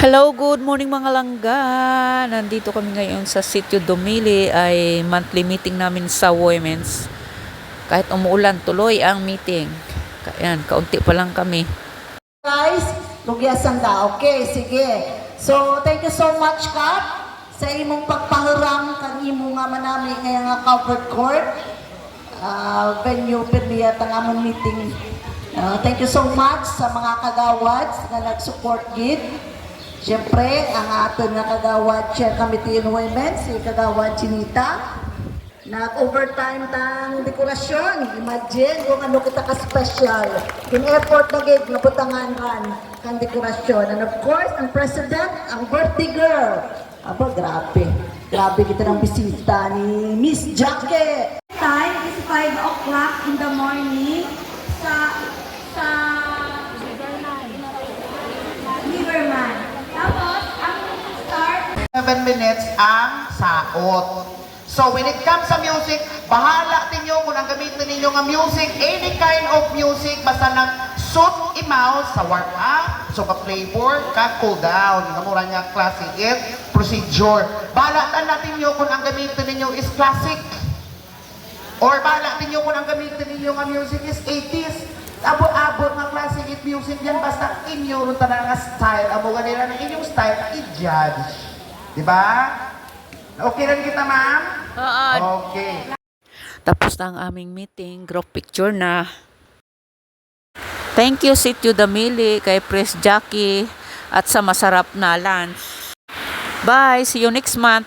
Hello, good morning mga langga. Nandito kami ngayon sa Sitio Dumili ay monthly meeting namin sa Women's. Kahit umuulan, tuloy ang meeting. Ayan, kaunti pa lang kami. Guys, lugyasan da. Okay, sige. So, thank you so much, Kap, sa imong pagpahiram kang imo nga manami ngayong nga covered court. Venue permiya ang among meeting. Thank you so much sa mga kagawads na nag-support gid. Siyempre, ang aton nga kagawad Chair Committee on Women, si Kagawad Chinita. Nag-overtime tang dekorasyon. Imagine kung ano kita ka-special. Yung effort na gig, nabutangan kang dekorasyon. And of course, ang president, ang birthday girl. Aba, grabe. Grabe kita ng bisita ni Miss Jackie. Time is 5 o'clock in the morning sa Liverman. Tapos, ang start 7 minutes ang saot. So when it comes sa music, bahala ninyo kung ang gamitin ninyo ng music, any kind of music, basta nang suit imaw sa warm up, so ka-flavor, ka-cool down, yung mura niya classic it, procedure. Bahala natin nyo kung ang gamitin ninyo is classic. Or bahala ninyo kung ang gamitin ninyo ng music is 80s. Abo-abo ng classic it music yan, basta inyo rin na nga style. Abo ganila ng inyong style, i-judge. Diba? Okay rin kita, ma'am? Okay. Tapos na ang aming meeting, group picture na. Thank you Sitio Dumili, kay Pres Jackie, at sa masarap na lunch. Bye, see you next month.